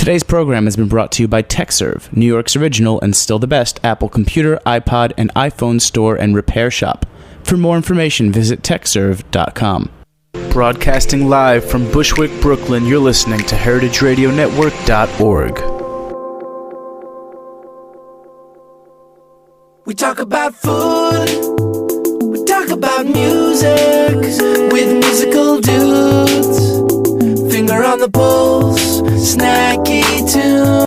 Today's program has been brought to you by TechServe, New York's original and still the best Apple computer, iPod, and iPhone store and repair shop. For more information, visit techserve.com. Broadcasting live from Bushwick, Brooklyn, you're listening to heritageradionetwork.org. We talk about food, we talk about music, with musical dudes. Finger on the pulse, Snacky Tunes.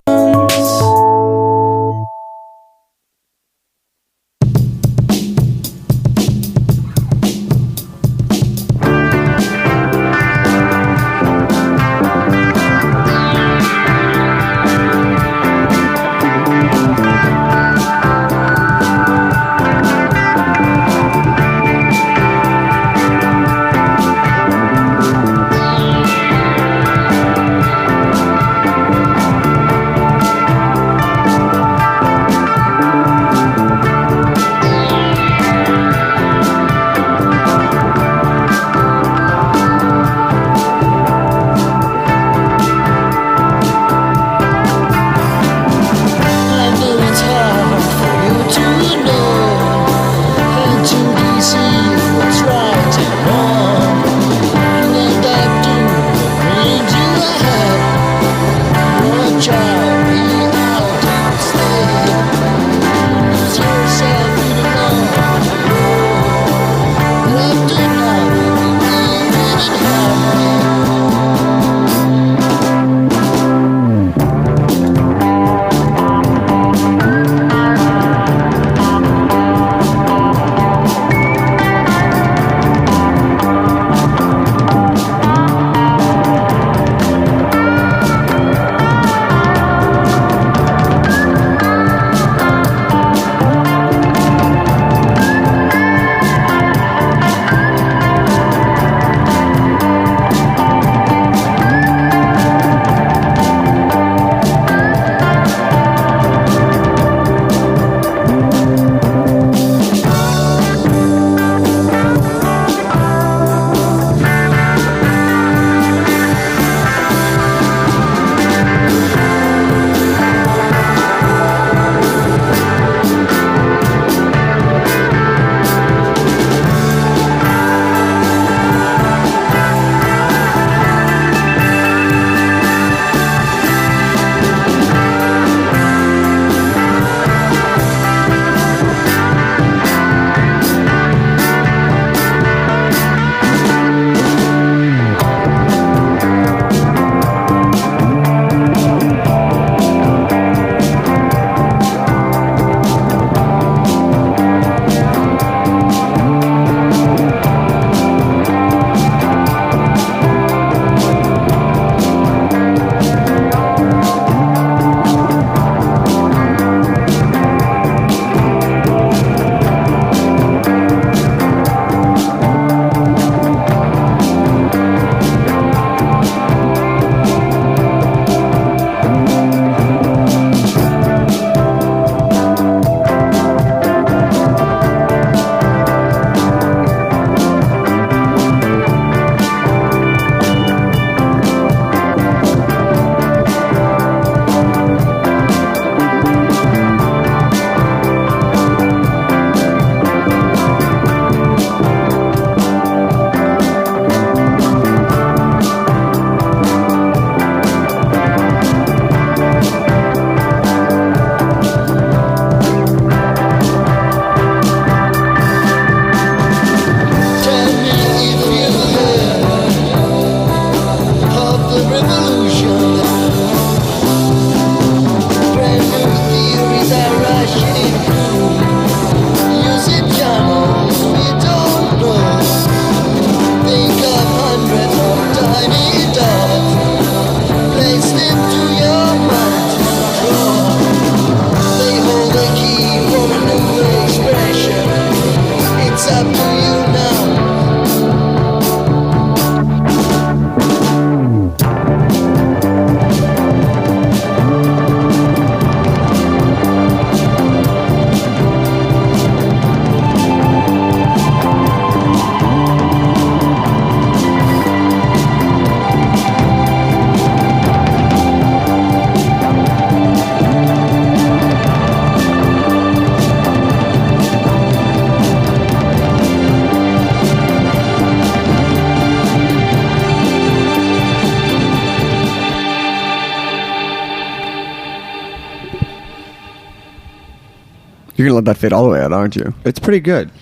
You're gonna let that fade all the way out, aren't you? It's pretty good.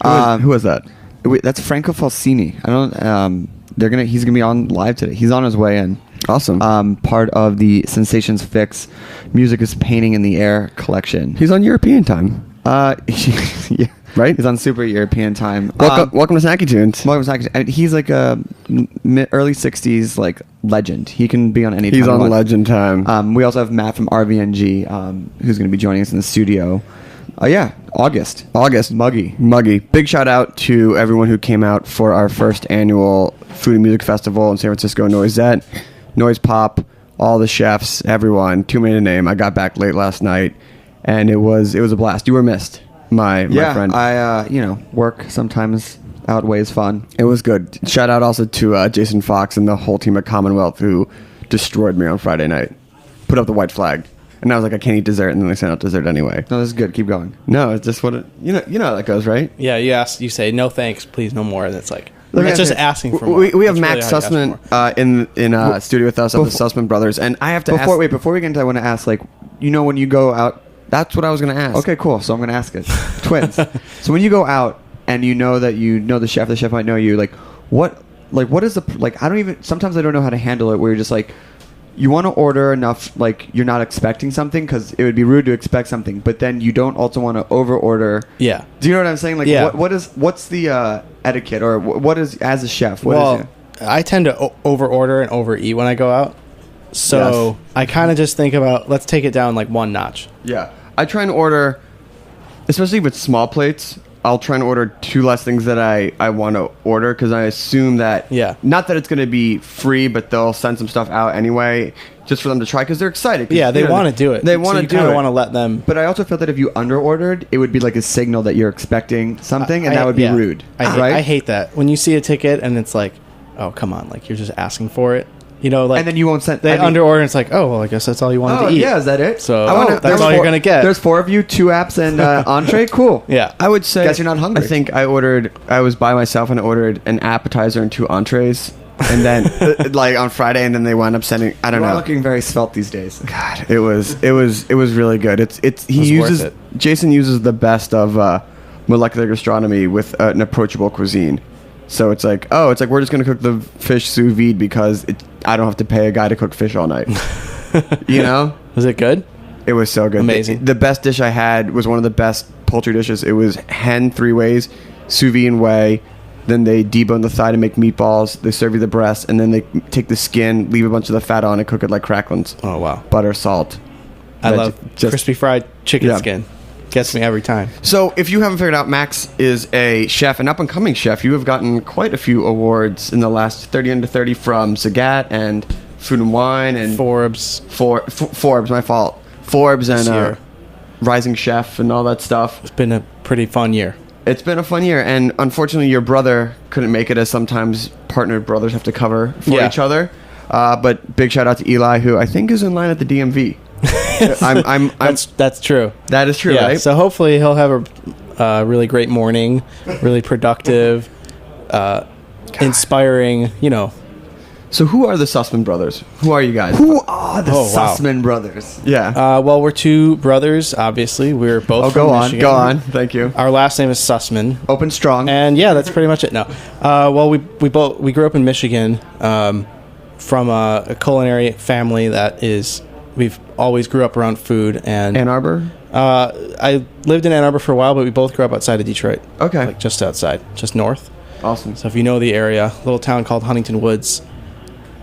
Who was that? That's Franco Falsini. I don't. He's gonna be on live today. He's on his way in. Awesome. Part of the Sensations Fix Music is Painting in the Air collection. He's on European time. Yeah. Right? He's on super European time. Welcome to Snacky Tunes. Welcome to Snacky. He's like a early '60s like legend. He can be on any. He's time on Legend time. We also have Matt from RVNG, who's going to be joining us in the studio. August. Muggy. Big shout out to everyone who came out for our first annual Food and Music Festival in San Francisco. Noisette, Noise Pop, all the chefs, everyone. Too many to name. I got back late last night, and it was a blast. You were missed, my friend. I work sometimes outweighs fun. It was good. Shout out also to Jason Fox and the whole team at Commonwealth who destroyed me on Friday night. Put up the white flag. And I was like, I can't eat dessert, and then they sent out dessert anyway. No, this is good. Keep going. No, it's just what it... You know how that goes, right? Yeah, you say, no thanks, please, no more. And it's like... Look, That's just asking for more. We have That's Max really Sussman in studio with us of the Sussman Brothers, and I have to ask... Before we get into that, I want to ask, when you go out... That's what I was going to ask. Okay, cool. So I'm going to ask it. Twins. So when you go out and you know that you know the chef might know you, what is the... I don't even... Sometimes I don't know how to handle it, where you're just like... You want to order enough, you're not expecting something, because it would be rude to expect something, but then you don't also want to over-order. Yeah. Do you know what I'm saying? What's the etiquette, or what is, as a chef, I tend to over-order and over-eat when I go out. So Yes. I kind of just think about, let's take it down one notch. Yeah. I try and order, especially with small plates, I'll try and order 2 less things that I want to order, because I assume that, not that it's going to be free, but they'll send some stuff out anyway, just for them to try, because they're excited. Yeah, they want to do it. They want to do it. You kind of want to let them. But I also felt that if you under-ordered, it would be like a signal that you're expecting something, and that would be rude. I hate that. When you see a ticket and it's like, oh, come on, you're just asking for it. And then you won't send... They under-order, and it's like, oh, well, I guess that's all you wanted to eat. Yeah, is that it? So that's all you're going to get. There's 4 of you, 2 apps, and entree? Cool. Yeah. I would say... Guess you're not hungry. I think I was by myself and I ordered an appetizer and 2 entrees. And then, on Friday, and then they wound up sending... I don't know. You're looking very svelte these days. God, it was really good. Jason uses the best of molecular gastronomy with an approachable cuisine. So it's like we're just going to cook the fish sous vide because I don't have to pay a guy to cook fish all night. Was it good? It was so good. Amazing. The best dish I had was one of the best poultry dishes. It was hen 3 ways, sous vide and whey. Then they debone the thigh to make meatballs. They serve you the breast, and then they take the skin, leave a bunch of the fat on, and cook it like cracklins. Oh, wow. Butter, salt. I love crispy fried chicken skin. Gets me every time. So, if you haven't figured out, Max is a chef, an up-and-coming chef. You have gotten quite a few awards in the last 30 Under 30 from Zagat and Food and Wine and Forbes. Forbes, my fault. Forbes and Rising Chef and all that stuff. It's been a pretty fun year. It's been a fun year, and unfortunately, your brother couldn't make it, as sometimes partnered brothers have to cover for each other. But big shout out to Eli, who I think is in line at the DMV. That's true. That is true, right? So hopefully he'll have a really great morning, really productive, inspiring, So who are the Sussman brothers? Who are you guys? Who are the Sussman brothers? Yeah. Well, we're 2 brothers, obviously. We're both from Michigan. Go on. Thank you. Our last name is Sussman. Open strong. And that's pretty much it. No. Well, we grew up in Michigan from a culinary family we've always grew up around food. And Ann Arbor? I lived in Ann Arbor for a while, but we both grew up outside of Detroit. Okay. Just outside, just north. Awesome. So if you know the area, little town called Huntington Woods.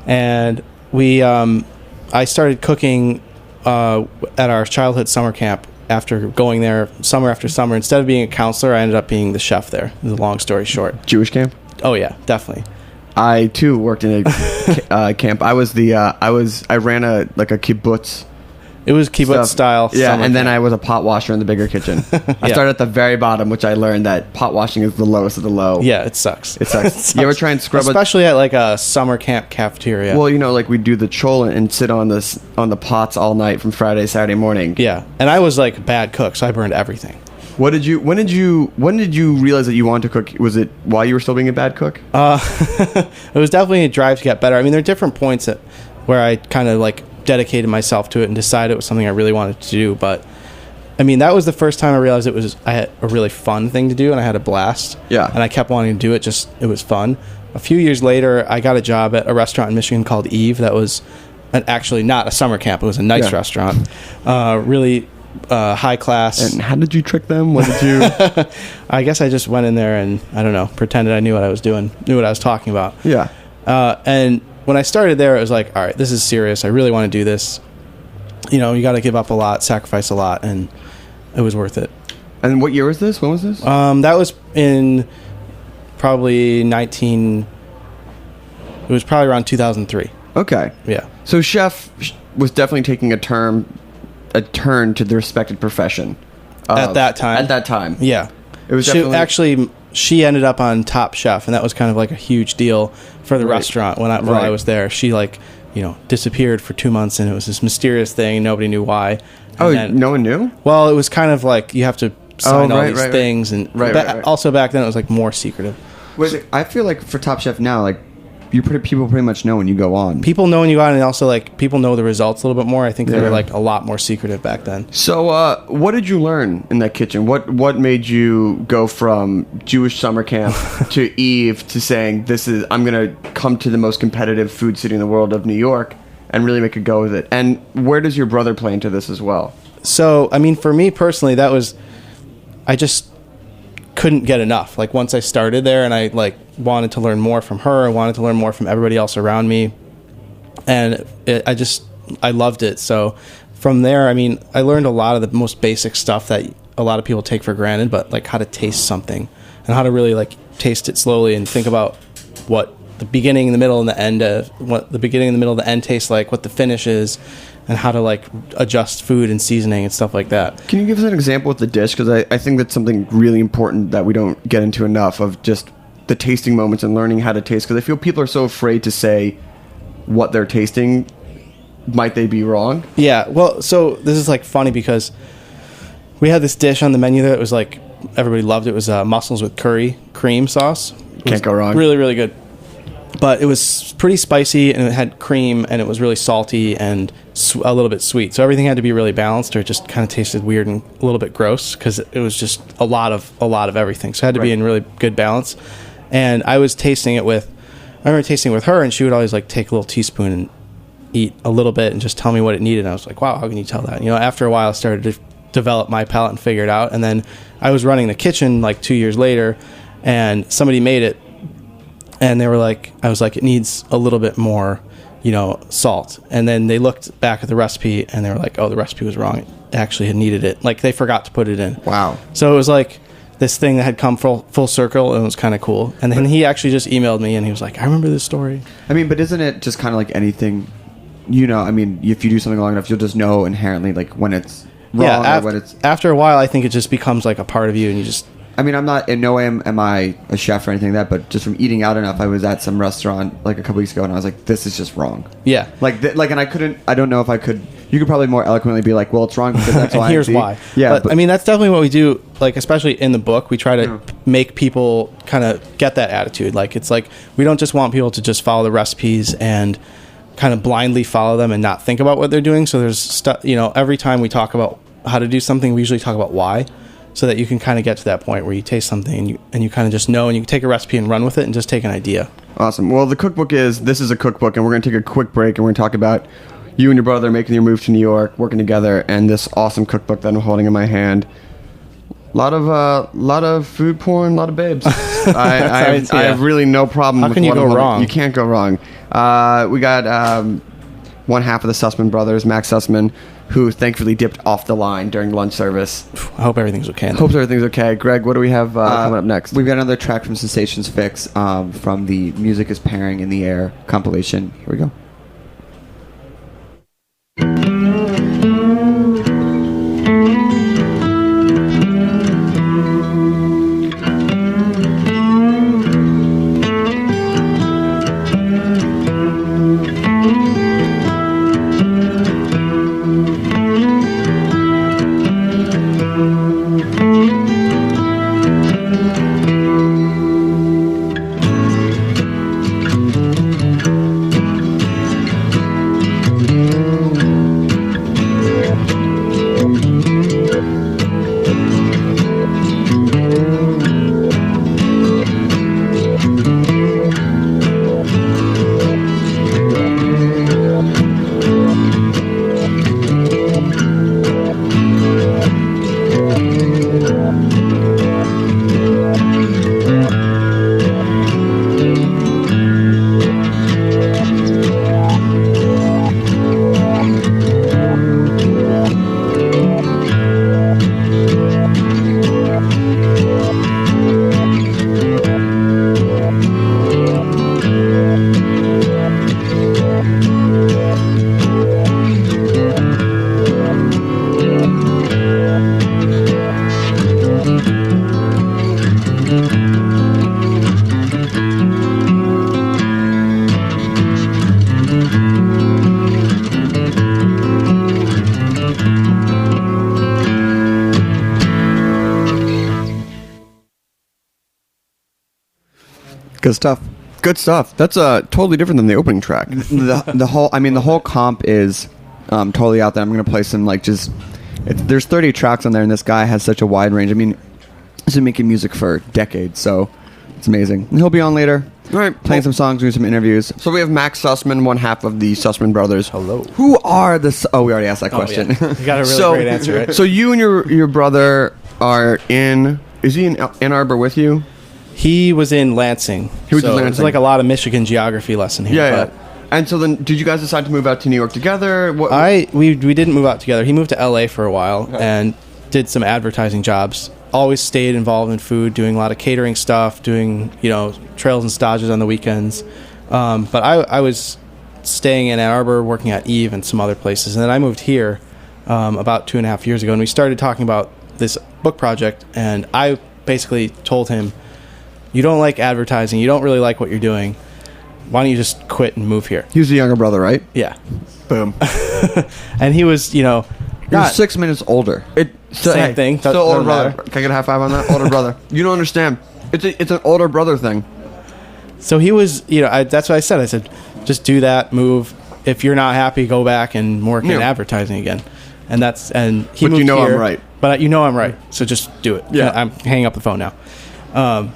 And I started cooking at our childhood summer camp after going there summer after summer. Instead of being a counselor, I ended up being the chef there. It was a long story short. Jewish camp? Oh yeah, definitely. I too worked in a camp. I ran a kibbutz. It was kibbutz style. Yeah, and then I was a pot washer in the bigger kitchen. I started at the very bottom, which I learned that pot washing is the lowest of the low. Yeah, it sucks. It sucks. You ever try and scrub especially at a summer camp cafeteria? Well, we do the chol and sit on the pots all night from Friday, Saturday morning. Yeah, and I was a bad cook, so I burned everything. When did you realize that you wanted to cook? Was it while you were still being a bad cook? It was definitely a drive to get better. I mean, there are different points where I kind of dedicated myself to it and decided it was something I really wanted to do. But I mean, that was the first time I realized I had a really fun thing to do, and I had a blast. Yeah. And I kept wanting to do it. It was fun. A few years later, I got a job at a restaurant in Michigan called Eve. That was actually not a summer camp. It was a nice restaurant. Really high class. And how did you trick them? What did you? I guess I just went in there and, I don't know, pretended I knew what I was doing, knew what I was talking about. Yeah. And when I started there, it was like, all right, this is serious. I really want to do this. You know, you got to give up a lot, sacrifice a lot, and it was worth it. And what year was this? When was this? That was in probably it was probably around 2003. Okay. Yeah. So chef was definitely taking a turn to the respected profession. At that time. At that time. Yeah. It was definitely... She ended up on Top Chef, and that was kind of like a huge deal for the restaurant while I was there. She disappeared for 2 months, and it was this mysterious thing. Nobody knew why. And no one knew? Well, it was kind of like you have to sign all these things, and also back then it was like more secretive. I feel like for Top Chef now, like people pretty much know when you go on. People know when you go on, and also like people know the results a little bit more. I think they were like a lot more secretive back then. So, what did you learn in that kitchen? What made you go from Jewish summer camp to Eve to saying I'm gonna come to the most competitive food city in the world of New York and really make a go with it? And where does your brother play into this as well? So, I mean, for me personally, I just couldn't get enough. Like once I started there, and I like wanted to learn more from her, I wanted to learn more from everybody else around me, and I loved it. So from there, I mean, I learned a lot of the most basic stuff that a lot of people take for granted, but like how to taste something and how to really like taste it slowly and think about what the beginning, the middle, and the end tastes like, what the finish is, and how to like adjust food and seasoning and stuff like that. Can you give us an example with the dish? Because I think that's something really important that we don't get into enough, of just the tasting moments and learning how to taste. Because I feel people are so afraid to say what they're tasting. Might they be wrong? Yeah. Well, so this is like funny because we had this dish on the menu that was like everybody loved. It was mussels with curry cream sauce. Can't go wrong. Really, really good. But it was pretty spicy, and it had cream, and it was really salty and a little bit sweet. So everything had to be really balanced, or it just kind of tasted weird and a little bit gross because it was just a lot of everything. So it had to be in really good balance. And I remember tasting it with her, and she would always like take a little teaspoon and eat a little bit and just tell me what it needed. And I was like, wow, how can you tell that? You know, after a while, I started to develop my palate and figure it out. And then I was running the kitchen like 2 years later, and somebody made it. And they were like, I was like, it needs a little bit more, salt. And then they looked back at the recipe, and they were like, oh, the recipe was wrong. It actually had needed it. Like, they forgot to put it in. Wow. So it was like this thing that had come full circle, and it was kind of cool. And then he actually just emailed me, and he was like, I remember this story. I mean, but isn't it just kind of like anything, I mean, if you do something long enough, you'll just know inherently, like, when it's wrong or when it's... After a while, I think it just becomes like a part of you, and you just... I mean, I'm not, in no way am I a chef or anything like that, but just from eating out enough, I was at some restaurant like a couple weeks ago, and I was like, this is just wrong. Yeah. And I don't know if I could, you could probably more eloquently be like, well, it's wrong because that's why. And here's why. Yeah. But I mean, that's definitely what we do, like, especially in the book. We try to make people kind of get that attitude. Like, it's like, we don't just want people to just follow the recipes and kind of blindly follow them and not think about what they're doing. So there's stuff, every time we talk about how to do something, we usually talk about why. So that you can kind of get to that point where you taste something and you kind of just know, and you can take a recipe and run with it and just take an idea. Awesome. Well, this is a cookbook, and we're going to take a quick break, and we're going to talk about you and your brother making your move to New York, working together, and this awesome cookbook that I'm holding in my hand. A lot of food porn, a lot of babes. I have really no problem. How can you go wrong? You can't go wrong. We got one half of the Sussman brothers, Max Sussman, who thankfully dipped off the line during lunch service. I hope everything's okay. Hope everything's okay. Greg, what do we have coming up next? We've got another track from Sensations Fix from the Music is Pairing in the Air compilation. Here we go. Good stuff. Good stuff. That's totally different than the opening track. The whole comp is totally out there. I'm gonna play some there's 30 tracks on there, and this guy has such a wide range. I mean, he's been making music for decades, so it's amazing. And he'll be on later. All right, Playing some songs, doing some interviews. So we have Max Sussman, one half of the Sussman brothers. Hello. Who are the? Oh, we already asked that question. Yeah. You got a really great answer, right? So you and your brother are in. Is he in Ann Arbor with you? He was in Lansing. He was in It's Lansing. like a lot of Michigan geography lesson here. Yeah. But And so then, did you guys decide to move out to New York together? What, we didn't move out together. He moved to LA for a while and did some advertising jobs. Always stayed involved in food, doing a lot of catering stuff, doing trails and stages on the weekends. But I was staying in Ann Arbor, working at Eve and some other places, and then I moved here about 2.5 years ago, and we started talking about this book project. And I basically told him, "You don't like advertising. You don't really like what you're doing. Why don't you just quit and move here?" he was the younger brother, right? Yeah. Boom. And he was, You're not 6 minutes older. Same thing. Still Doesn't older brother. matter. Can I get a high five on that? Older brother. You don't understand. It's an older brother thing. So he was, that's what I said. I said, just do that, move. If you're not happy, go back and work in advertising again. And he But moved you know here, I'm right. But you know I'm right. So just do it. Yeah. I'm hanging up the phone now.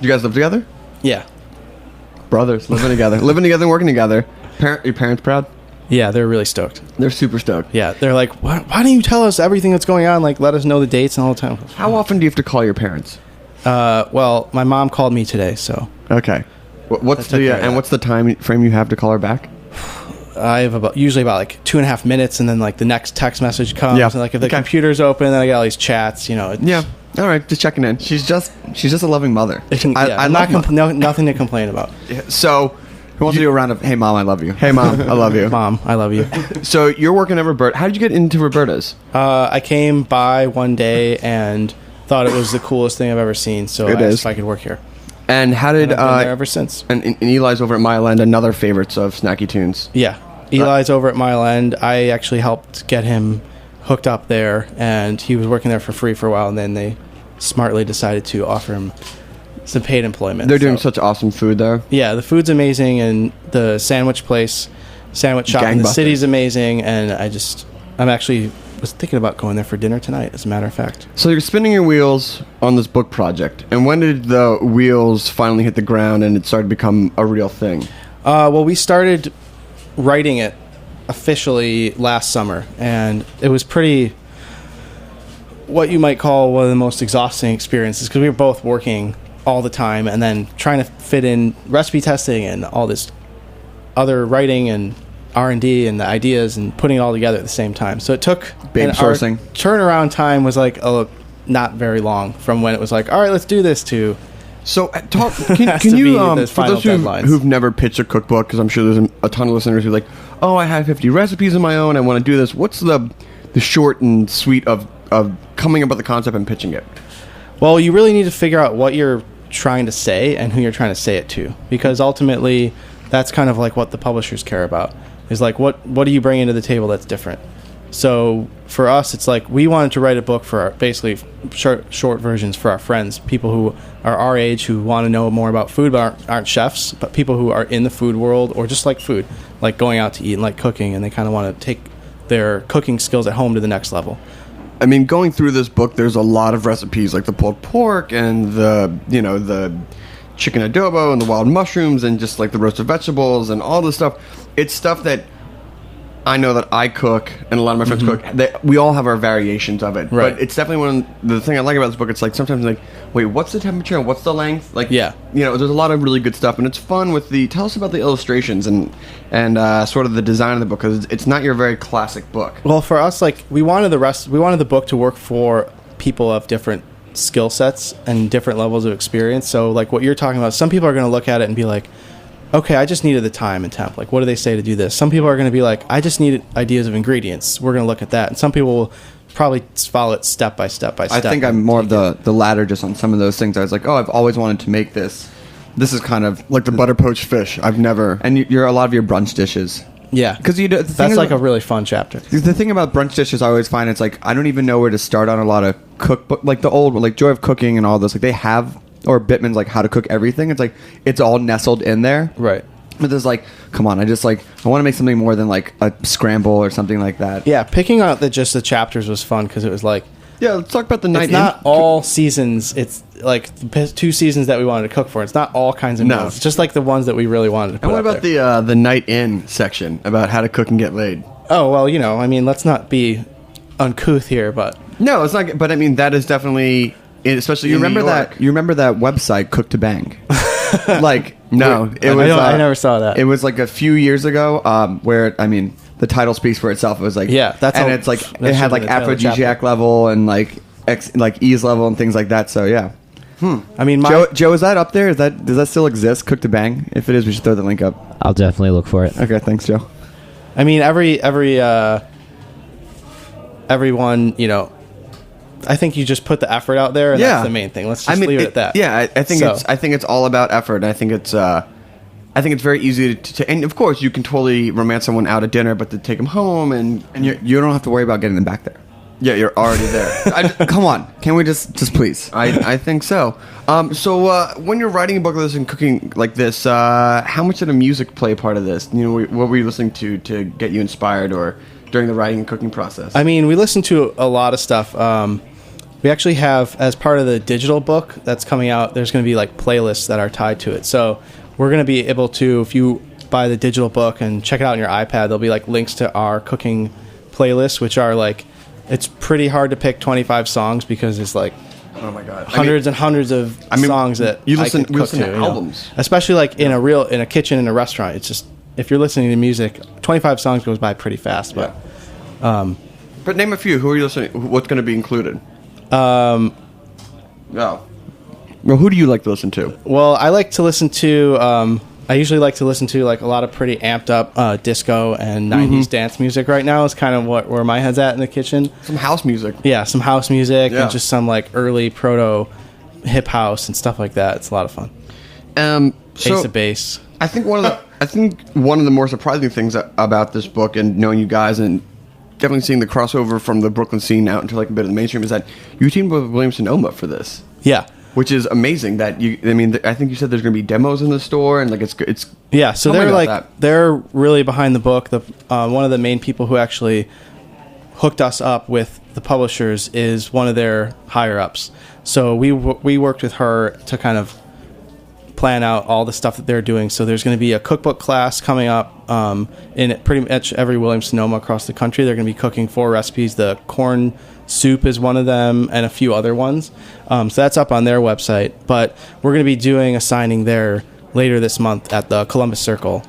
You guys live together? Yeah. Brothers living together, living together, and working together. Your parents proud? Yeah, they're really stoked. They're super stoked. Yeah, they're like, why don't you tell us everything that's going on? Like, let us know the dates and all the time. How often do you have to call your parents? Well, my mom called me today, so Okay. What's took care of that. what's the time frame you have to call her back? I have usually about like 2.5 minutes, and then like the next text message comes. Yeah. And like if the Okay. computer's open, then I got all these chats. Yeah. All right. Just checking in. She's just a loving mother. I'm not nothing to complain about. So, Who wants to do a round of "Hey mom, I love you"? hey mom, I love you. Mom, I love you. So you're working at Roberta. How did you get into Roberta's? I came by one day and thought it was the coolest thing I've ever seen, so It I asked is. if I could work here. And how did And I've been there ever since. and Eli's over at Mile End, another favorites of Snacky Tunes. Yeah, Eli's over at Mile End. I actually helped get him hooked up there, and he was working there for free for a while, and then they smartly decided to offer him some paid employment. They're doing So- such awesome food there. Yeah, the food's amazing, and the sandwich shop in the Gangbusters. city's amazing, and I'm actually was thinking about going there for dinner tonight, as a matter of fact. So you're spinning your wheels on this book project, and when did the wheels finally hit the ground and it started to become a real thing? Well, we started writing it officially last summer, and it was pretty, what you might call one of the most exhausting experiences, because we were both working all the time and then trying to fit in recipe testing and all this other writing and R&D and the ideas and putting it all together at the same time. So it took Babe and our sourcing. turnaround time was like not very long from when it was like, all right, let's do this, to So can Has to you be the for final those deadlines. who've never pitched a cookbook, because I'm sure there's a ton of listeners who are like, oh, I have 50 recipes of my own, I want to do this. What's the short and sweet of coming up with the concept and pitching it? Well, you really need to figure out what you're trying to say and who you're trying to say it to, because ultimately that's kind of like what the publishers care about, is like what do you bring into the table that's different. So for us, it's like we wanted to write a book for basically short versions for our friends, people who are our age, who want to know more about food but aren't chefs, but people who are in the food world or just like food, like going out to eat and like cooking, and they kind of want to take their cooking skills at home to the next level. I mean, going through this book, there's a lot of recipes, like the pulled pork and the chicken adobo and the wild mushrooms and just like the roasted vegetables and all this stuff. It's stuff that I know that I cook and a lot of my friends cook. That we all have our variations of it. Right. But it's definitely the thing I like about this book. It's like sometimes like, wait, what's the temperature and what's the length? Like, Yeah. there's a lot of really good stuff, and it's fun with tell us about the illustrations and sort of the design of the book, because it's not your very classic book. Well, for us, like we wanted the book to work for people of different skill sets and different levels of experience. So like what you're talking about, some people are going to look at it and be like, okay, I just needed the time and temp. Like, what do they say to do this? Some people are going to be like, I just needed ideas of ingredients. We're going to look at that. And some people will probably follow it step by step by I step. think I'm more of the latter, just on some of those things. I was like, oh, I've always wanted to make this. This is kind of Like the butter poached fish. I've never. and you're a lot of your brunch dishes. Yeah. Because you do, the thing That's is- like a really fun chapter. The thing about brunch dishes, I always find it's like I don't even know where to start on a lot of cookbook, like the old, like Joy of Cooking and all those. Like they have or Bittman's like How to Cook Everything. It's like it's all nestled in there. Right. But there's like, come on, I want to make something more than like a scramble or something like that. Yeah, picking out the chapters was fun because it was like, Yeah, let's talk about the night. it's not all seasons. It's like the 2 seasons that we wanted to cook for. It's not all kinds of No. meals. It's just like the ones that we really wanted to put And what up about there. the night in section about how to cook and get laid? Oh, well, I mean, let's not be uncouth here, but No, it's not. But I mean, that is definitely, especially You in remember New York. that? You remember that website, Cook to Bang? Like, no, it was. I never saw that. It was like a few years ago, where I mean, the title speaks for itself. It was like, Yeah, that's and all- it's like that it had should like be the title of the aphrodisiac level and like ease level and things like that. So yeah, I mean, Joe, is that up there? Does that still exist? Cook to Bang? If it is, we should throw the link up. I'll definitely look for it. Okay, thanks, Joe. I mean, everyone, I think you just put the effort out there, and Yeah. that's the main thing. Let's just leave it at that. Yeah, I think So- I think it's all about effort. I think it's very easy to and of course you can totally romance someone out at dinner, but to take them home and You don't have to worry about getting them back there. yeah, you're already there. Come on, can we just please? I think so. So when you're writing a book like this and cooking like this, how much did the music play a part of this? What were you listening to get you inspired or during the writing and cooking process? I mean, we listen to a lot of stuff. We actually have, as part of the digital book that's coming out, there's going to be like playlists that are tied to it. So we're going to be able to, if you buy the digital book and check it out on your iPad, there'll be like links to our cooking playlists, which are like, it's pretty hard to pick 25 songs because it's like oh my god, hundreds and hundreds of songs that you I listen could cook listen to you know. albums. Especially like in a kitchen in a restaurant. It's just, if you're listening to music, 25 songs goes by pretty fast. But But name a few. Who are you listening? What's going to be included? Well, who do you like to listen to? Well, I like to listen to. I usually like to listen to like a lot of pretty amped up disco and 90s dance music. Right now is kind of where my head's at in the kitchen. Some house music. Yeah, some house music Yeah. and just some like early proto hip house and stuff like that. It's a lot of fun. So Ace of Base. I think one of the more surprising things about this book and knowing you guys and definitely seeing the crossover from the Brooklyn scene out into like a bit of the mainstream is that you teamed with Williams-Sonoma for this. Yeah. Which is amazing. That I think you said there's going to be demos in the store, and like it's Yeah, so Tell me they're about like that. they're really behind the book. The one of the main people who actually hooked us up with the publishers is one of their higher ups. So we worked with her to kind of plan out all the stuff that they're doing. So there's going to be a cookbook class coming up in pretty much every Williams-Sonoma across the country. They're going to be cooking 4 recipes. The corn soup is one of them, and a few other ones. So that's up on their website. But we're going to be doing a signing there later this month at the Columbus Circle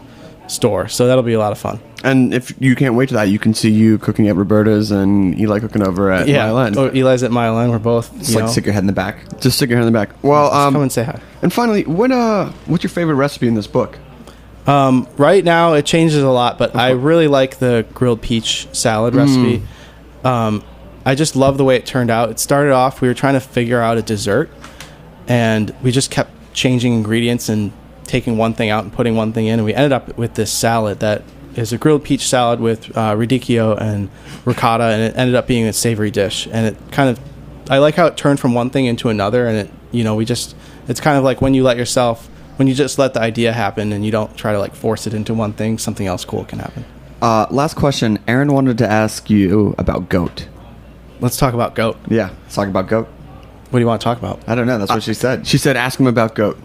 store. So that'll be a lot of fun. And if you can't wait to that, you can see you cooking at Roberta's and Eli cooking over at Mile End. Oh, Eli's at Mile End. We're both. Just like stick your head in the back. Just stick your hand in the back. Well, Just come and say hi. And finally, what's your favorite recipe in this book? Right now, it changes a lot, but I really like the grilled peach salad recipe. I just love the way it turned out. It started off, we were trying to figure out a dessert, and we just kept changing ingredients and taking one thing out and putting one thing in, and we ended up with this salad that is a grilled peach salad with radicchio and ricotta, and it ended up being a savory dish. And it kind of, I like how it turned from one thing into another, and it's kind of like when you just let the idea happen and you don't try to like force it into one thing, something else cool can happen. Last question. Aaron wanted to ask you about goat. Let's talk about goat. Yeah, let's talk about goat. What do you want to talk about? I don't know. That's what she said. She said, "Ask him about goat."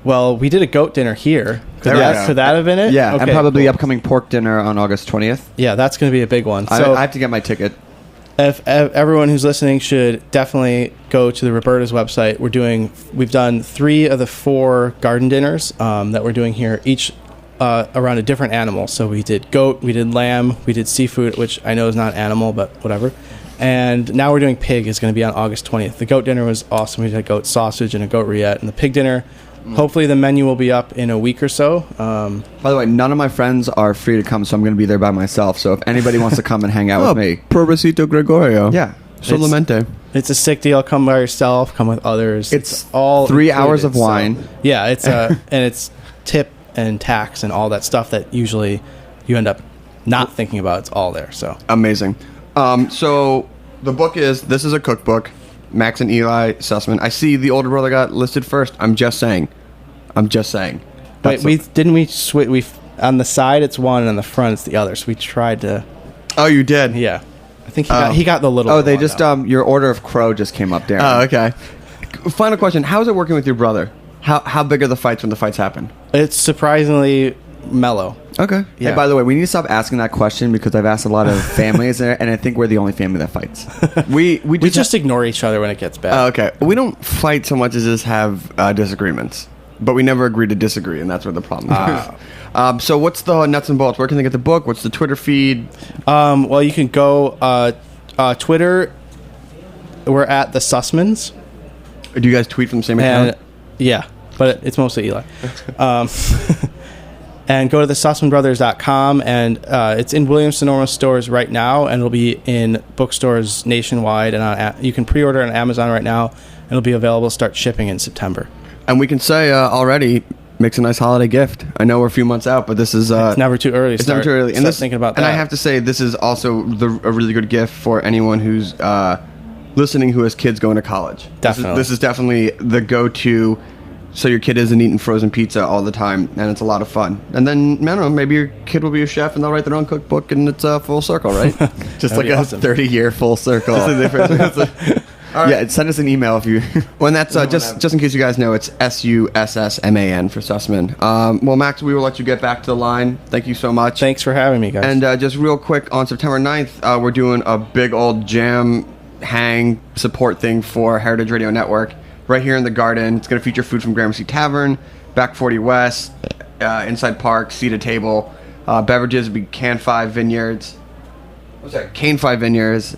Well, we did a goat dinner here. There we go. Could that have been it? Yeah, and Okay, probably cool. upcoming pork dinner on August 20th. Yeah, that's going to be a big one. I So have to get my ticket. if everyone who's listening should definitely go to the Roberta's website. We've done 3 of the 4 garden dinners that we're doing here, each around a different animal. So we did goat, we did lamb, we did seafood, which I know is not an animal, but whatever. And now we're doing pig. Is going to be on August 20th. The goat dinner was awesome. We did a goat sausage and a goat rillette. And the pig dinner, hopefully the menu will be up in a week or so. By the way, none of my friends are free to come, so I'm going to be there by myself. So if anybody wants to come and hang out with me, Probacito Gregorio. yeah. Solamente. It's a sick deal. Come by yourself. Come with others. It's all 3 hours of included, so- wine. Yeah, it's and it's tip and tax and all that stuff that usually you end up not thinking about. It's all there. So Amazing. So the book this is a cookbook. Max and Eli Sussman. I see the older brother got listed first. I'm just saying. Wait, we on the side it's one and on the front it's the other. So we tried to. Oh, you did? Yeah, I think he got the little. Oh, they one, just though. your order of crow just came up, Darin. Oh, okay. Final question: how is it working with your brother? How big are the fights when the fights happen? It's surprisingly mellow. Okay. Yeah. Hey, by the way, we need to stop asking that question because I've asked a lot of families, and I think we're the only family that fights. We just ignore each other when it gets bad. Oh, okay. We don't fight so much as just have disagreements, but we never agree to disagree, and that's where the problem is. So what's the nuts and bolts? Where can they get the book? What's the Twitter feed? Well, you can go Twitter. We're at the Sussmans. Do you guys tweet from the same account? Yeah, but it's mostly Eli. And go to thesussmanbrothers.com, and it's in Williams-Sonoma stores right now, and it'll be in bookstores nationwide, and you can pre-order on Amazon right now, and it'll be available to start shipping in September. And we can say already, makes a nice holiday gift. I know we're a few months out, but this is... it's never too early. It's never too early. And thinking about that. And I have to say, this is also a really good gift for anyone who's listening who has kids going to college. Definitely. This is definitely the go-to, so your kid isn't eating frozen pizza all the time, and it's a lot of fun. And then, I don't know, maybe your kid will be a chef, and they'll write their own cookbook, and it's a full circle, right? Just like a awesome. 30-year full circle. All right. Yeah, send us an email if you... Well, and that's just in case you guys know, it's Sussman for Sussman. Well, Max, we will let you get back to the line. Thank you so much. Thanks for having me, guys. And just real quick, on September 9th, we're doing a big old jam hang support thing for Heritage Radio Network right here in the Garden. It's going to feature food from Gramercy Tavern, Back 40 West, Inside Park, seated table. Beverages will be Cane 5 Vineyards,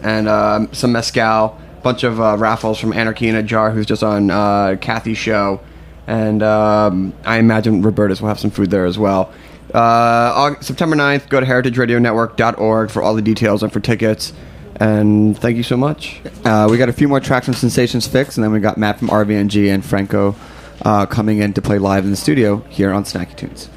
and some mezcal. Bunch of raffles from Anarchy in a Jar, who's just on Kathy's show, and I imagine Roberta's will have some food there as well. September 9th, go to heritageradionetwork.org for all the details and for tickets, and thank you so much. We got a few more tracks from Sensations Fix, and then we got Matt from RVNG and Franco coming in to play live in the studio here on Snacky Tunes.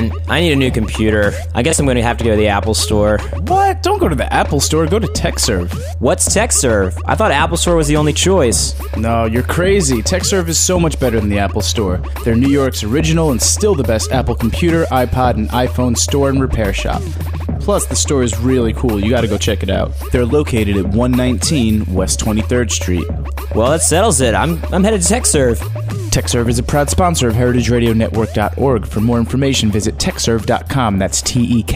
man. I need a new computer. I guess I'm going to have to go to the Apple Store. What? Don't go to the Apple Store. Go to TechServe. What's TechServe? I thought Apple Store was the only choice. No, you're crazy. TechServe is so much better than the Apple Store. They're New York's original and still the best Apple computer, iPod, and iPhone store and repair shop. Plus, the store is really cool. You gotta go check it out. They're located at 119 West 23rd Street. Well, that settles it. I'm headed to TechServe. TechServe is a proud sponsor of heritageradionetwork.org. For more information, visit techserve.com. That's TEKSERVE.com.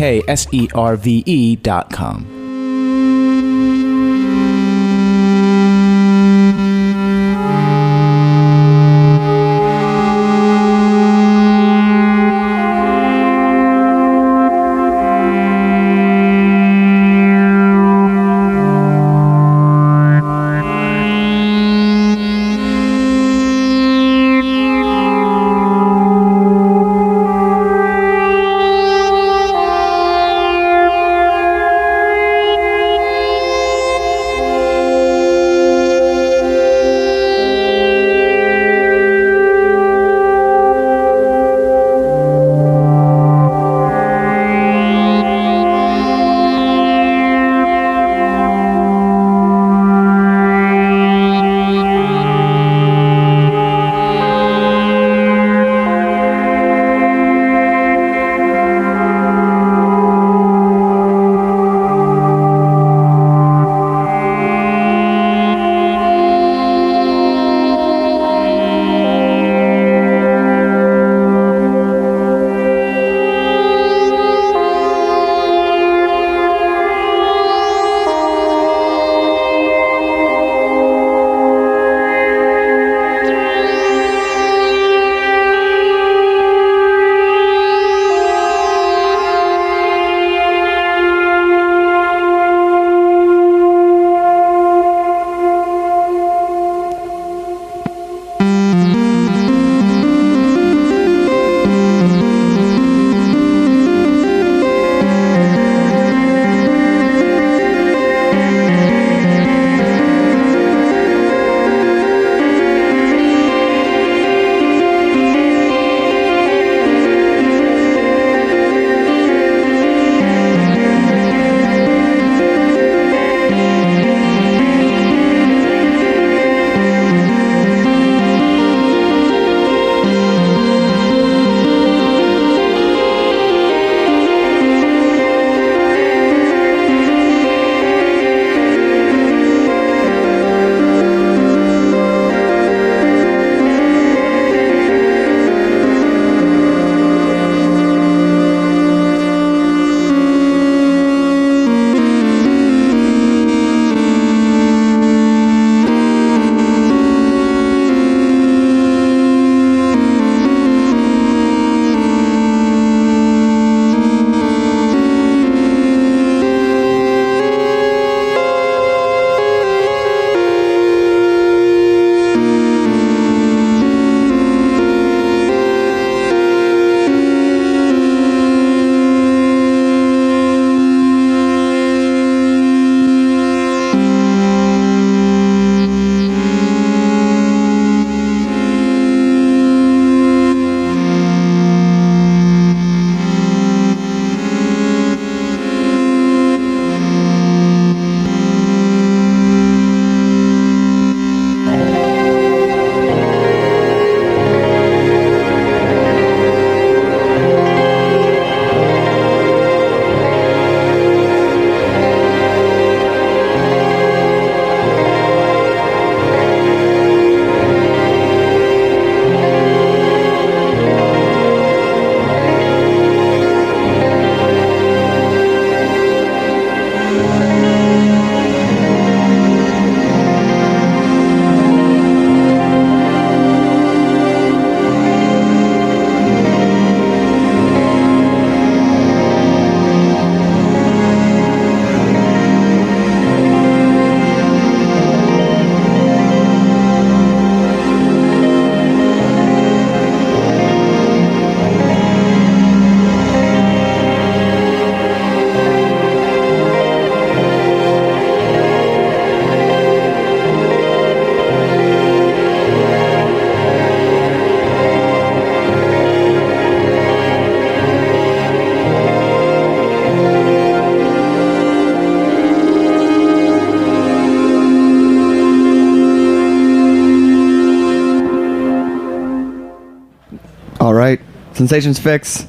All right, Sensations Fix.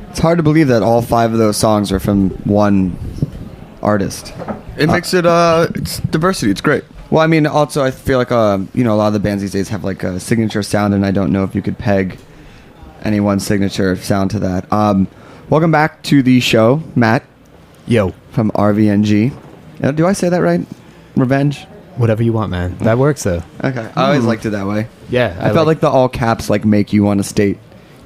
It's hard to believe that all 5 of those songs are from one artist. It makes it it's diversity. It's great. Well, I mean, also I feel like a lot of the bands these days have like a signature sound, and I don't know if you could peg any one signature sound to that. Welcome back to the show, Matt. Yo, From RVNG. Do I say that right? Revenge? whatever you want, man. That works though. Okay. I always liked it that way. Yeah, I felt like the all caps like make you want to state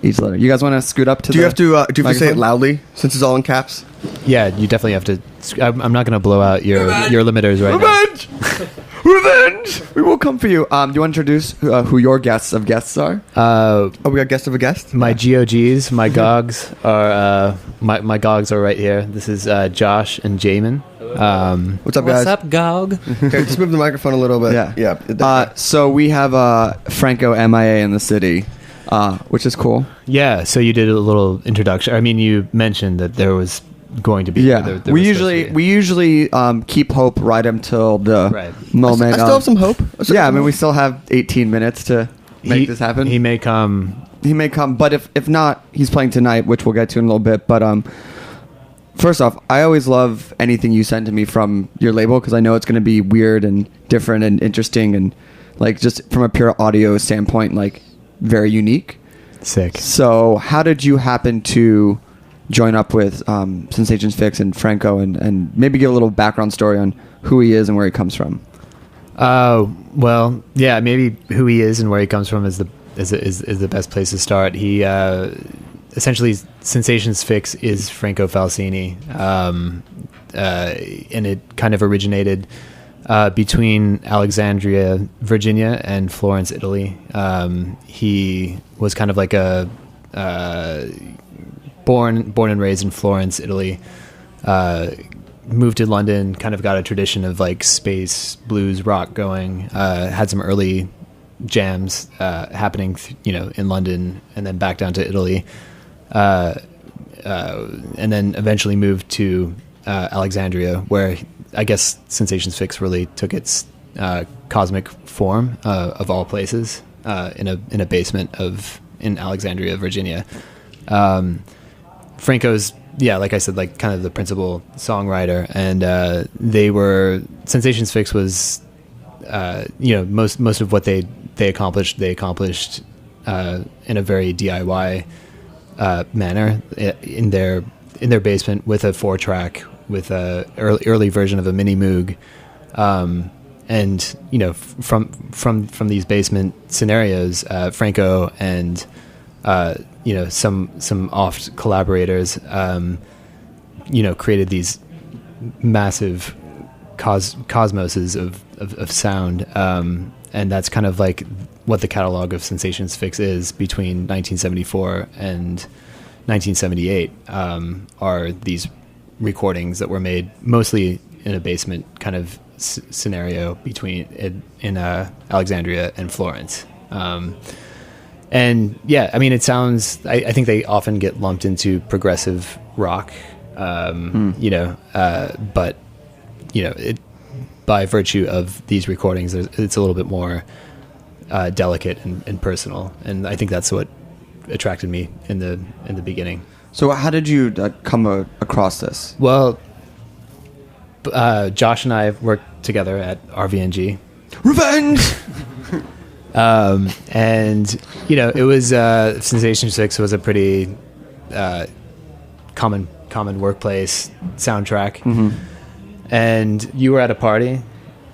each letter. You guys want to scoot up to Do you have to say it microphone? loudly since it's all in caps? Yeah, you definitely have to. I'm not going to blow out your limiters right Revenge! Revenge! We will come for you. Do you want to introduce who your guests of guests are? now. Oh, we got guest of a guest? My GOGs, my GOGs are my GOGs are right here. This is Josh and Jamin. What's up, guys? What's up, Gog? Here, just move the microphone a little bit. Yeah. So we have Franco MIA in the city, which is cool. Yeah, so you did a little introduction. I mean, you mentioned that there was going to be. Yeah, there we was usually supposed to be. keep hope right until the Right. moment. I still have some hope. Yeah, I mean, we still have 18 minutes to make this happen. He may come. He may come, but if not, he's playing tonight, which we'll get to in a little bit. But first off, I always love anything you send to me from your label because I know it's going to be weird and different and interesting and like just from a pure audio standpoint, like very unique. Sick. So, how did you happen to join up with Sensations Fix and Franco, and maybe give a little background story on who he is and where he comes from? Well, yeah, maybe who he is and where he comes from is the best place to start. He essentially Sensations Fix is Franco Falsini, and it kind of originated between Alexandria, Virginia, and Florence, Italy. He was kind of like a born and raised in Florence, Italy. Moved to London, kind of got a tradition of like space blues rock going. Had some early jams happening, in London, and then back down to Italy, and then eventually moved to Alexandria, where I guess Sensations Fix really took its cosmic form of all places, in a basement in Alexandria, Virginia. Franco's, like I said, like kind of the principal songwriter, and Sensations Fix was, most of what they accomplished in a very DIY manner in their basement with a 4-track with a early version of a mini Moog, and from these basement scenarios, Franco and some oft collaborators, created these massive cosmoses of sound, and that's kind of like what the catalog of Sensations Fix is between 1974 and 1978. Are these recordings that were made mostly in a basement kind of scenario between in Alexandria and Florence. And yeah, I mean, it sounds, I think they often get lumped into progressive rock, but by virtue of these recordings, it's a little bit more delicate and personal. And I think that's what attracted me in the beginning. So how did you come across this? Well, Josh and I worked together at RVNG. Revenge! And it was Sensations Fix was a pretty common workplace soundtrack. Mm-hmm. And you were at a party.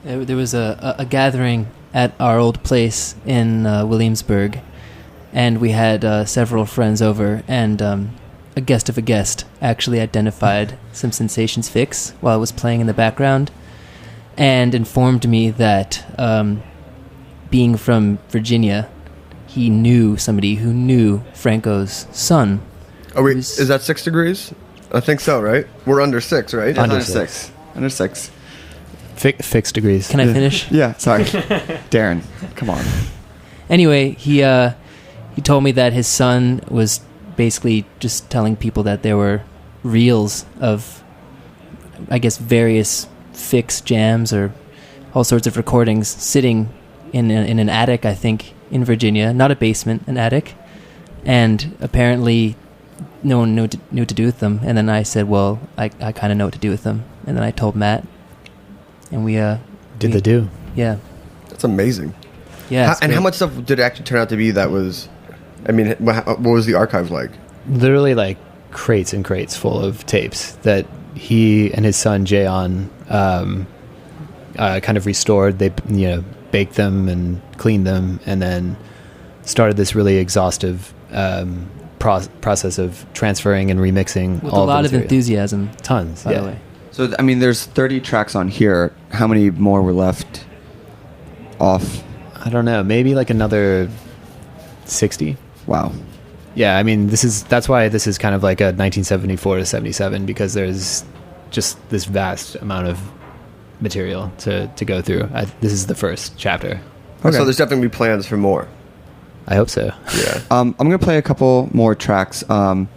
There was a gathering at our old place in Williamsburg, and we had several friends over, and a guest of a guest actually identified some Sensations Fix while I was playing in the background, and informed me that being from Virginia, he knew somebody who knew Franco's son. Is that 6 degrees? I think so, right? We're under 6, right? Under six. Under 6. Fixed degrees. Can I finish? Yeah, sorry. Darin, come on. Anyway, he told me that his son was basically just telling people that there were reels of, I guess, various Fix jams or all sorts of recordings sitting in an attic, I think, in Virginia. Not a basement, an attic. And apparently no one knew what to do with them. And then I said, well, I kind of know what to do with them. And then I told Matt, and we did the do. Yeah. That's amazing. Yeah. How much stuff did it actually turn out to be that was, I mean, what was the archive like? Literally like crates and crates full of tapes that he and his son Jayon kind of restored. They baked them and cleaned them, and then started this really exhaustive process of transferring and remixing with all a lot of material. enthusiasm. Tons, by yeah. the way. So I mean, there's 30 tracks on here. How many more were left off? I don't know, maybe like another 60. Wow. Yeah, I mean, that's why this is kind of like a 1974 to 77, because there's just this vast amount of material to go through. This is the first chapter. Okay. So there's definitely plans for more. I hope so. Yeah. I'm gonna play a couple more tracks. Slow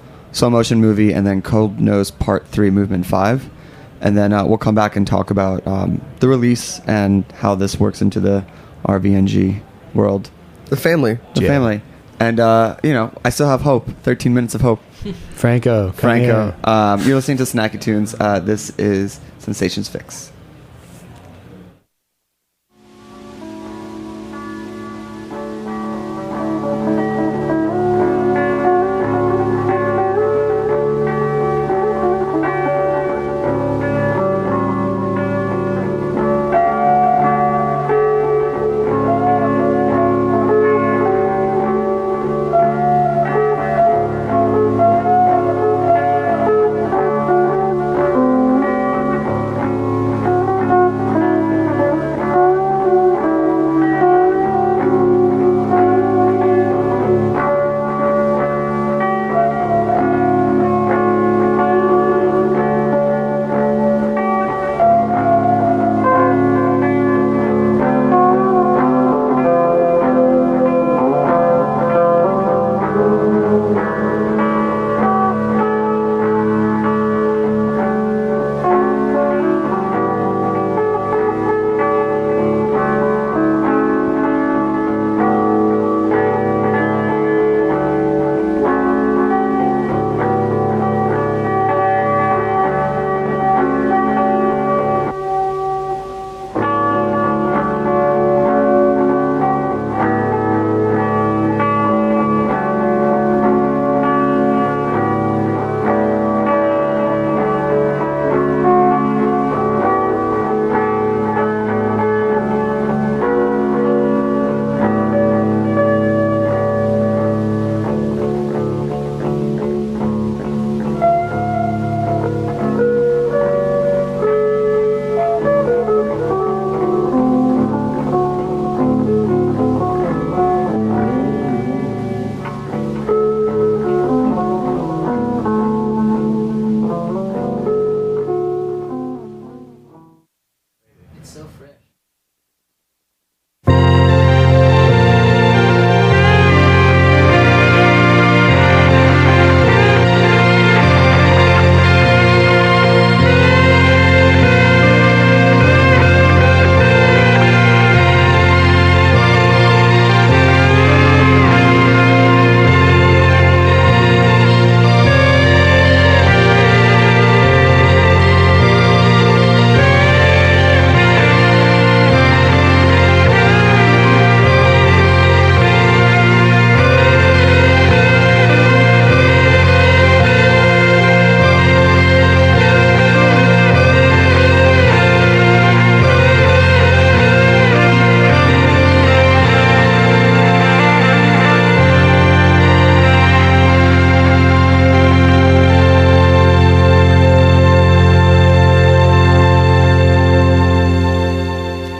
Motion Movie, and then Cold Nose Part 3, Movement 5. And then we'll come back and talk about the release and how this works into the RVNG world. The family. The family. And, I still have hope. 13 minutes of hope. Franco. You're listening to Snacky Tunes. This is Sensations Fix.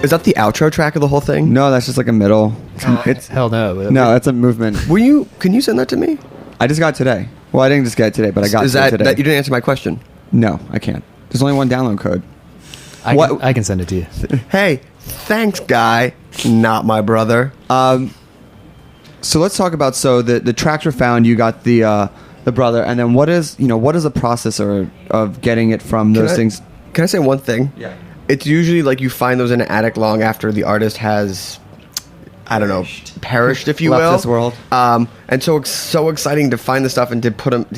Is that the outro track of the whole thing? No, that's just like a middle. It's Hell no. no, it's a movement. Can you send that to me? I just got it today. Well, I didn't just get it today, but I got Is it that, today. that you didn't answer my question? No, I can't. There's only one download code. I can send it to you. Hey, thanks, guy. Not my brother. So let's talk about the tracks were found. You got the brother, and then what is the process of getting it from those things? Can I say one thing? Yeah. It's usually like you find those in an attic long after the artist has I don't know, perished, if you Left will. this world. And so it's so exciting to find the stuff and to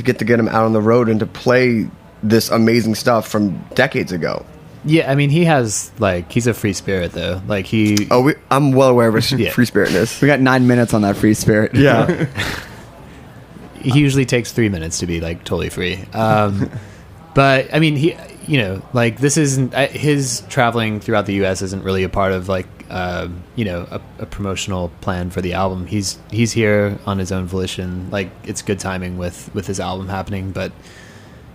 get him out on the road and to play this amazing stuff from decades ago. Yeah, I mean, he has, like, he's a free spirit, though. Like, he... Oh, I'm well aware of his Yeah. free spiritness. We got 9 minutes on that free spirit. Yeah. He usually takes 3 minutes to be, like, totally free. But, I mean, he, you know, like, this isn't... his traveling throughout the U.S. isn't really a part of, like, you know, a promotional plan for the album. He's here on his own volition. Like, it's good timing with his album happening, but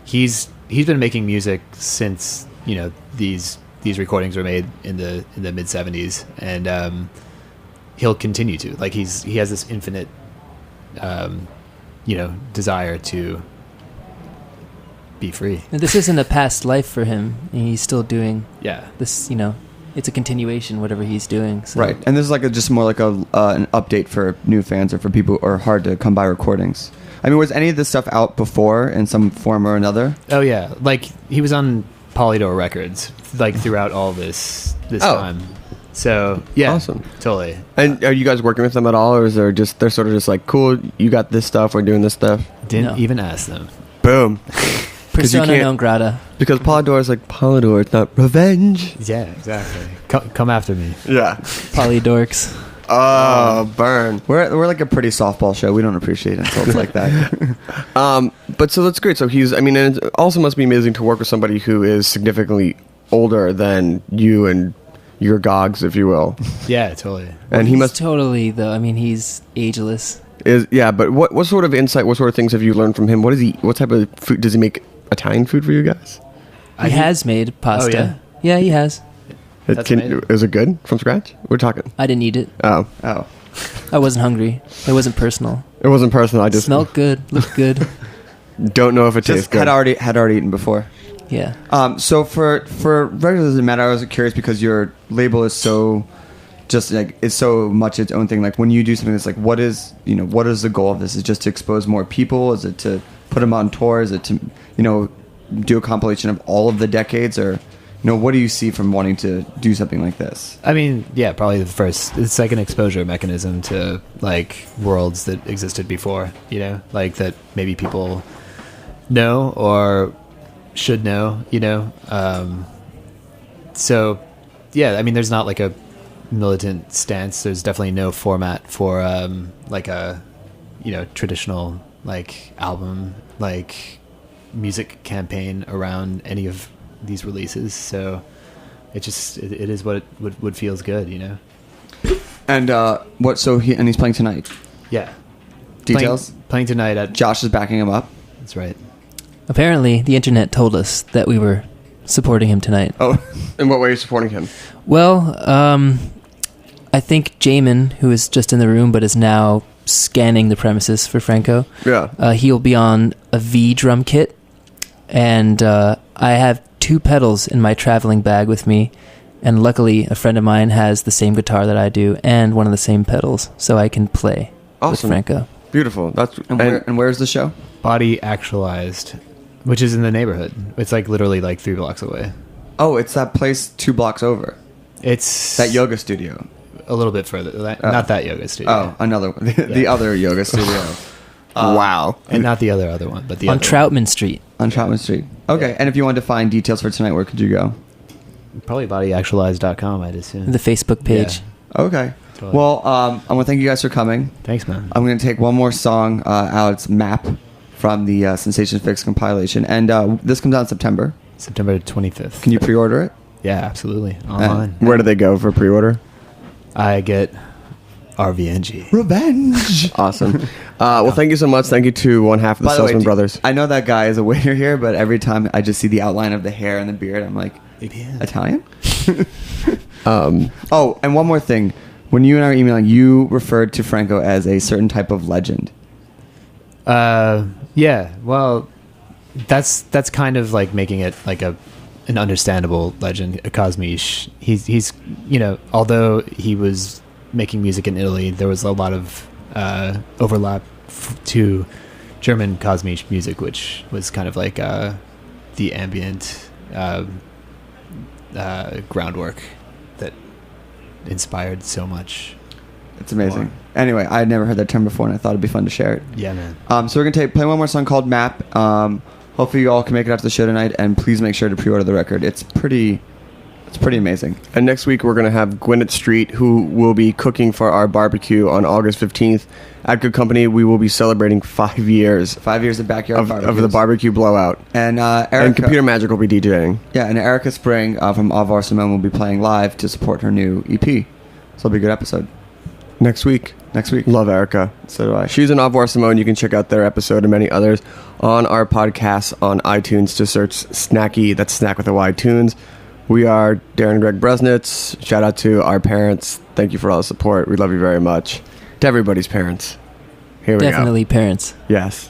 he's been making music since... you know, these recordings were made in the mid 70s, and he'll continue to, like, he has this infinite you know, desire to be free. And this isn't a past life for him. He's still doing Yeah. this, you know, it's a continuation, whatever he's doing. So. Right, and this is like just more like an update for new fans or for people who are hard to come by recordings. I mean, was any of this stuff out before in some form or another? Oh yeah, like he was on Polydor Records, like, throughout all this time. So yeah, Awesome. Totally. And are you guys working with them at all, or is they're sort of just like, cool, you got this stuff, we're doing this stuff? Didn't No. even ask them. Boom. Persona can't- non grata. Because Polydor is like Polydor, it's not revenge. Yeah, exactly. Come after me. Yeah. Polydorks. Oh, burn. We're like a pretty softball show. We don't appreciate insults like that. But so that's great. So and it also must be amazing to work with somebody who is significantly older than you and your gogs, if you will. Yeah, totally. And he He's must totally, though. I mean, he's ageless. but what sort of insight, what sort of things have you learned from him? What type of food does he make? Italian food for you guys? He has made pasta. Oh, yeah, he has. That's amazing. Is it good from scratch? We're talking. I didn't eat it. Oh, I wasn't hungry. It wasn't personal. it wasn't personal. I just Smelled good. Looked good. don't know if it tastes Just good. had already eaten before. Yeah. So for regulars doesn't matter. I was curious because your label is so just like it's so much its own thing. Like when you do something that's like, what is the goal of this? Is it just to expose more people? Is it to put them on tour? Is it to do a compilation of all of the decades? Or what do you see from wanting to do something like this? I mean, yeah, probably it's like an exposure mechanism to, like, worlds that existed before, you know, like that maybe people know or should know, you know. So yeah, I mean, there's not like a militant stance. There's definitely no format for like a, traditional, like, album, like, music campaign around any of these releases. So it is what feels good, you know. And he's playing tonight. Yeah. Details? Playing tonight at Josh is backing him up. That's right. Apparently, the internet told us that we were supporting him tonight. Oh, in what way are you supporting him? Well, I think Jamin, who is just in the room but is now scanning the premises for Franco, he'll be on a V drum kit, and I have 2 pedals in my traveling bag with me, and luckily a friend of mine has the same guitar that I do and one of the same pedals, so I can play with Franco. Beautiful. And where's the show? Body Actualized, which is in the neighborhood. It's like literally like 3 blocks away. Oh, it's that place 2 blocks over. It's that yoga studio. A little bit further. Not that yoga studio. Oh, another one. The other yoga studio. Wow. And not the other one, but the on other Troutman Street. On Troutman Street. Okay, and if you wanted to find details for tonight, where could you go? one. Probably bodyactualized.com, I'd assume. The Facebook page. Yeah. Okay. Totally. Well, I want to thank you guys for coming. Thanks, man. I'm going to take one more song out. It's Map from the Sensation Fix compilation. And this comes out in September. September 25th. Can you pre-order it? Yeah, absolutely. Online. Where do they go for pre-order? I get RVNG. Revenge! Awesome. Well, thank you so much. Thank you to one half of the Sussman brothers. I know that guy is a waiter here, but every time I just see the outline of the hair and the beard, I'm like, Italian? Oh, and one more thing. When you and I were emailing, you referred to Franco as a certain type of legend. Yeah. Well, that's kind of like making it like an understandable legend, a Cosmiche. He's although he was making music in Italy, there was a lot of overlap to German Cosmiche music, which was kind of like the ambient groundwork that inspired so much It's amazing. Anyway, I had never heard that term before, and I thought it'd be fun to share it. Yeah, man. So we're gonna play one more song called Map. Hopefully you all can make it out to the show tonight, and please make sure to pre-order the record. It's pretty amazing. And next week we're going to have Gwyneth Street, who will be cooking for our barbecue on August 15th. At Good Company, we will be celebrating 5 years. 5 years of backyard of the barbecue blowout. And Erica, and Computer Magic will be DJing. Yeah, and Erica Spring from Avar Simone will be playing live to support her new EP. So it'll be a good episode. Next week. Love Erica. So do I. She's an Au revoir Simone. You can check out their episode and many others on our podcast on iTunes. Just search Snacky, that's Snack with a Y, Tunes. We are Darin and Greg Bresnitz. Shout out to our parents. Thank you for all the support. We love you very much. To everybody's parents. Here we go. Definitely parents. Yes.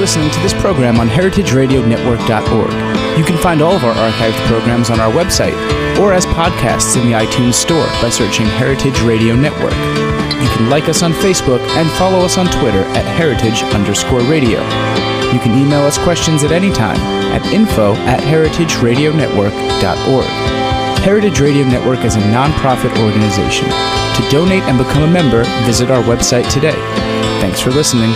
Listening to this program on heritageradionetwork.org. You can find all of our archived programs on our website or as podcasts in the iTunes Store by searching Heritage Radio Network. You can like us on Facebook and follow us on Twitter at @heritage_radio. You can email us questions at any time at info@heritageradionetwork.org. Heritage Radio Network is a non-profit organization. To donate and become a member, visit our website today. Thanks for listening.